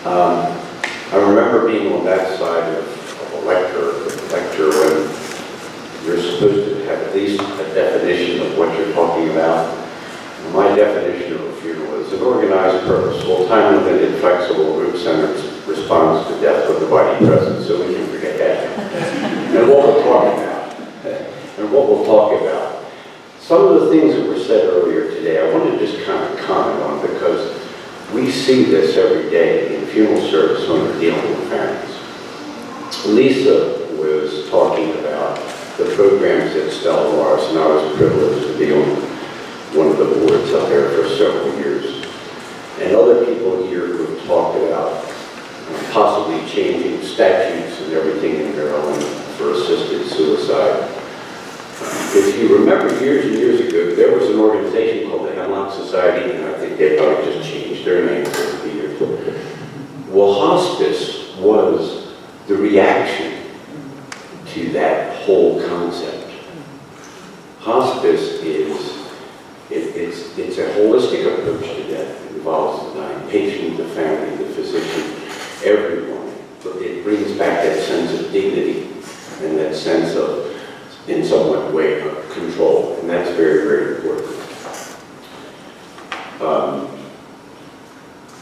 I remember being on that side of a lecture when you're supposed to have at least a definition of what you're talking about. My definition of a funeral is an organized, purposeful, time-limited, flexible, group-centered response to death with the body present, so we can forget that. And what we'll talk about. Some of the things that were said earlier today, I want to just kind of comment on because we see this every day in funeral service when we're dealing with families. Lisa was talking about the programs at Stella Morris, and I was privileged to be on one of the boards up there for several years. And other people here who have talked about possibly changing statutes and everything in Maryland for assisted suicide. If you remember years and years ago, there was an organization called the Hemlock Society, and I think they probably just changed their name over the years. Well, hospice was the reaction to that whole concept. Hospice is it's a holistic approach to death. It involves the dying patient, the family, the physician, everyone. It brings back that sense of dignity and that sense of, in some way, of control, and that's very, very important.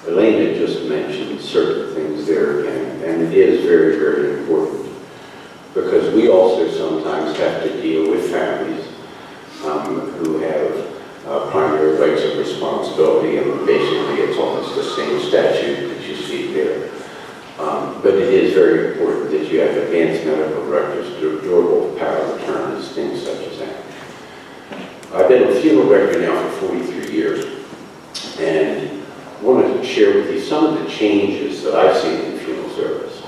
Elaine had just mentioned certain things there again, and it is very, very important because we also sometimes have to deal with families who have primary rights of responsibility, and basically it's almost the same statute that you see there. But it is very important that you have advanced medical records, durable power of attorneys, things such as that. I've been a funeral director now for 43 years, and I wanted to share with you some of the changes that I've seen in funeral service.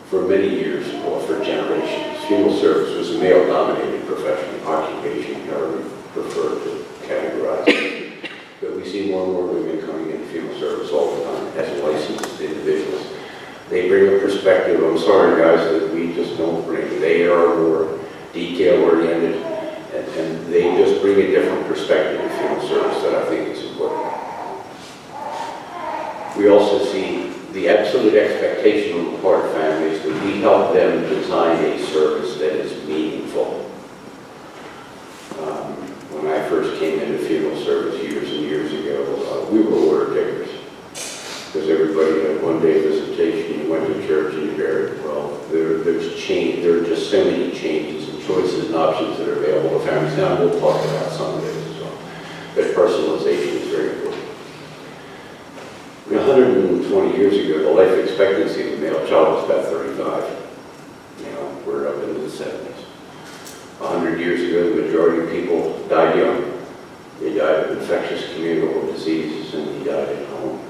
For many years, or for generations, funeral service was a male-dominated profession, occupation, however you prefer to categorize it. But we see more and more women coming into funeral service all the time as licensed individuals. They bring a perspective, I'm sorry guys, that we just don't bring. They are more detail-oriented, and they just bring a different perspective to funeral service that I think is important. We also see the absolute expectation on the part of families that we help them design a service that is meaningful. When I first came into funeral service years and years ago, we were order takers. Because everybody had one day visitation, you went to church and you buried. Well, there's change. There are just so many changes and choices and options that are available to families now. We'll talk about some of those as well. But personalization is very important. 120 years ago, the life expectancy of a male child was about 35. Now we're up into the 70s. 100 years ago, the majority of people died young. They died of infectious communicable diseases, and they died at home.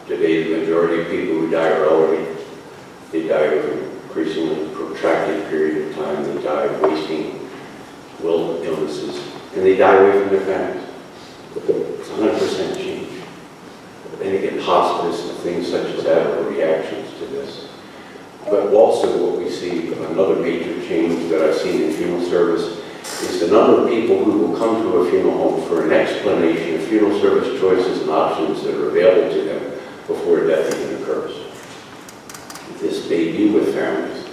Today, the majority of people who die are elderly. They die over an increasingly protracted period of time. They die of wasting illnesses, and they die away from their families. It's 100% change. And again, hospice and things such as that are reactions to this. But also what we see, another major change that I've seen in funeral service is the number of people who will come to a funeral home for an explanation of funeral service choices and options that are available to them before death even occurs. This may be with families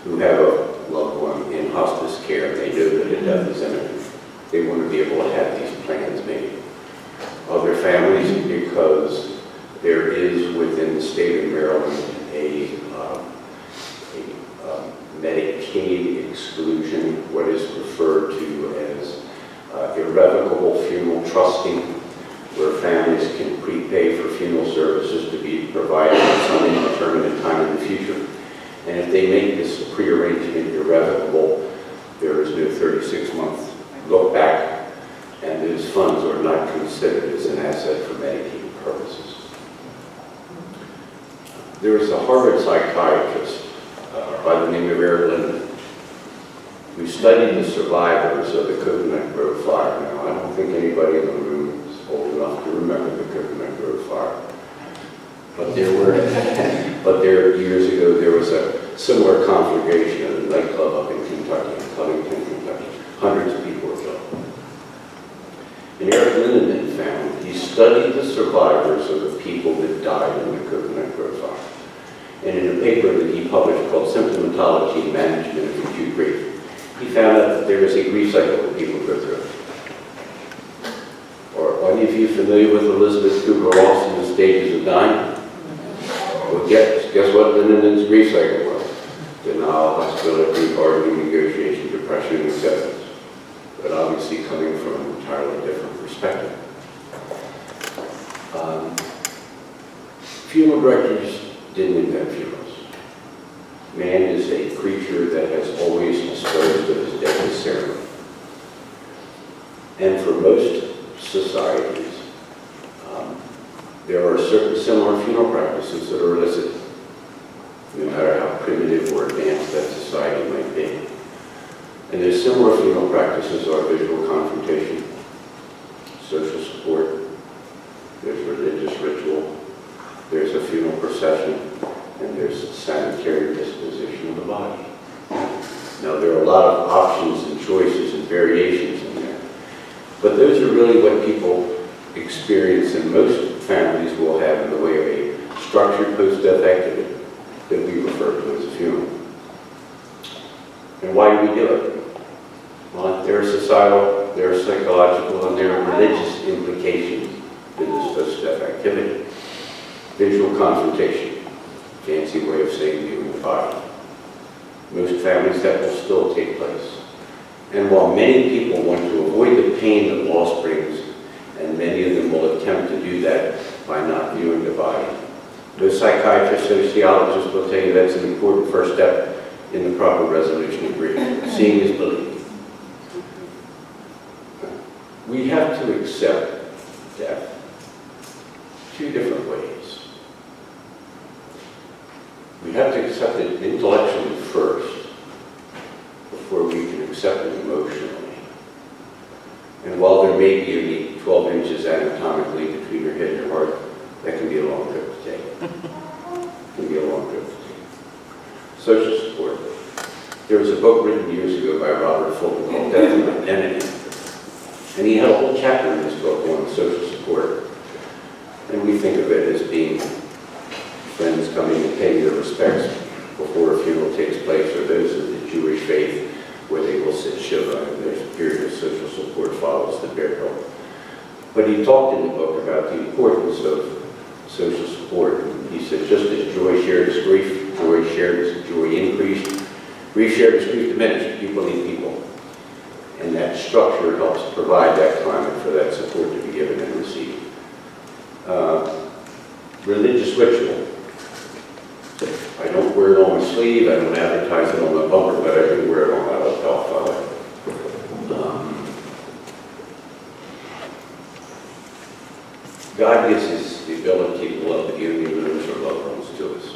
who have a loved one in hospice care and they know that a death is imminent. They want to be able to have these plans made. Other families, because there is within the state of Maryland a Medicaid exclusion, what is referred to as irrevocable funeral trusting, where families can prepay for funeral services to be provided at some indeterminate time in the future. And if they make this prearrangement irrevocable, there is no 36-month look back, and those funds are not considered as an asset for Medicaid purposes. There is a Harvard psychiatrist by the name of Eric Linden, who studied the survivors of the Coconut Grove fire. Now, I don't think anybody in the room is old enough to remember the Coconut Grove fire. But years ago, there was a similar conflagration at a nightclub up in Kentucky, in Covington, Kentucky. Hundreds of people were killed. And Eric Linden found, he studied the survivors published called Symptomatology and Management of Acute Grief. He found out that there is a grief cycle that people go through. Are any of you familiar with Elizabeth Kubler-Ross and the stages of dying? Well, guess what Linden's grief cycle was? Denial, hostility, bargaining, negotiation, depression, and acceptance. But obviously coming from an entirely different perspective. Funeral directors didn't invent funerals. Man is a creature that has always disposed of his dead in ceremony. And for most societies, there are certain similar funeral practices that are illicit, no matter how primitive or advanced that society might be. And there's similar funeral practices are visual confrontation, social support, there's religious ritual, there's a funeral procession, and there's sanitary disposition of the body. Now, there are a lot of options and choices and variations in there, but those are really what people experience, and most families will have in the way of a structured post-death activity that we refer to as a funeral. And why do we do it? Well, there are societal, there are psychological, and there are religious implications to this post-death activity. Visual confrontation, fancy way of saying viewing the body. Most families, that will still take place. And while many people want to avoid the pain that loss brings, and many of them will attempt to do that by not viewing the body, those psychiatrists, sociologists will tell you that's an important first step in the proper resolution of grief. Seeing is believing. We have to accept death two different ways. We have to accept it intellectually first before we can accept it emotionally. And while there may be only 12 inches anatomically between your head and your heart, that can be a long trip to take. It can be a long trip to take. Social support. There was a book written years ago by Robert Fulton called Death and Identity. And he had a whole chapter in this book on social support. And we think of it as being friends coming and paying their respects before a funeral takes place, or those of the Jewish faith where they will sit Shiva and there's a period of social support follows the burial. But he talked in the book about the importance of social support. He said, just as joy shared is grief, joy shared is joy increased, grief shared is grief diminished. People need people. And that structure helps provide that climate for that support to be given and received. Religious ritual. I don't wear it on my sleeve, I don't advertise it on my bumper, but I do wear it on my lapel file. God gives us the ability to love the dearly and lose our loved ones to us.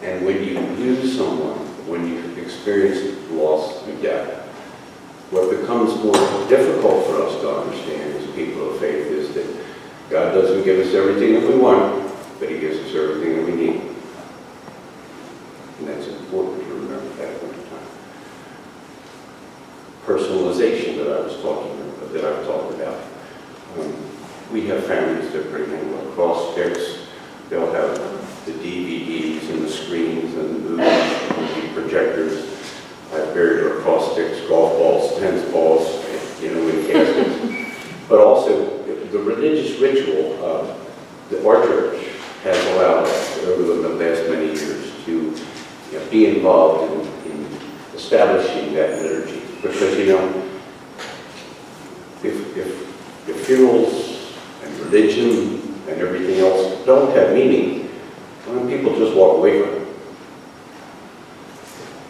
And when you lose someone, when you experience loss through death, what becomes more difficult for us to understand as people of faith is that God doesn't give us everything that we want, but He gives us everything that we need. And that's important to remember that one time. Personalization that I've talked about. We have families that bring in lacrosse sticks. They'll have the DVDs and the screens and the movie projectors. I've buried lacrosse sticks, golf balls, tennis balls, in caskets. But also the religious ritual that our church has allowed us over the last many years to be involved in establishing that liturgy. Because, if funerals and religion and everything else don't have meaning, when people just walk away from it.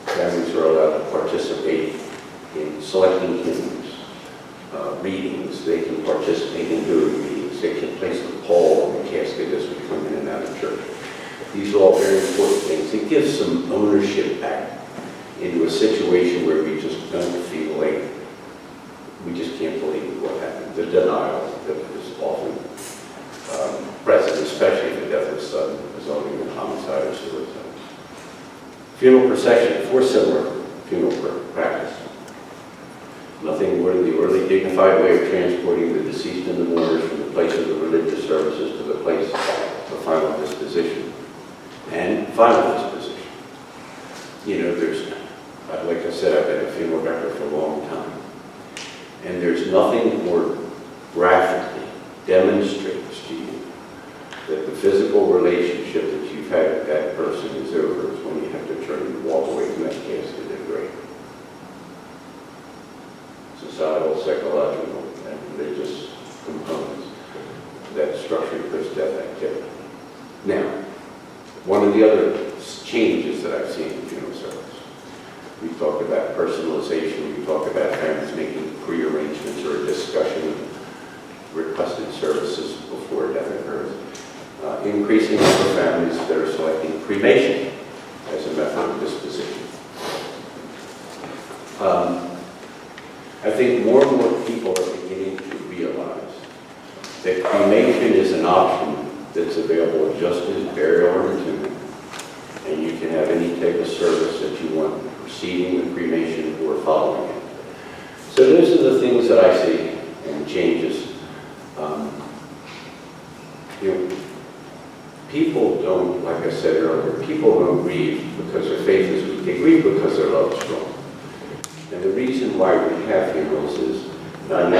Families are allowed to participate in selecting hymns, readings. They can participate in doing readings. They can place the pall on the casket as we come in and out of church. These are all very important things. It gives some ownership back into a situation where we just don't feel like we just can't believe what happened. The denial that is often present, especially if the death of a son resulting in homicide or suicide. Funeral procession, for similar funeral practice. Nothing more than the early dignified way of transporting the deceased and the mourners from the place of the religious services to the place of final disposition. And final disposition. You know, like I said, I've been a funeral director for a long time. And there's nothing more graphically demonstrates to you that the physical relationship that you've had with that person is over is when you have to turn and walk away from that casket and grave. Societal, psychological, and religious components that structure post-death activity. Now, one of the other changes that I've seen in funeral service, we talked about personalization, we talked about families making pre-arrangements or a discussion of requested services before death occurs. Increasing number of families that are selecting cremation as a method of disposition. I think more and more people are beginning to realize that cremation is an option that's available just as burial or entombment, and you can have any type of service that you want preceding the cremation or following it. So those are the things that I see and changes. People don't, like I said earlier, people don't grieve because their faith is weak. They grieve because their love is strong. And the reason why we have funerals is not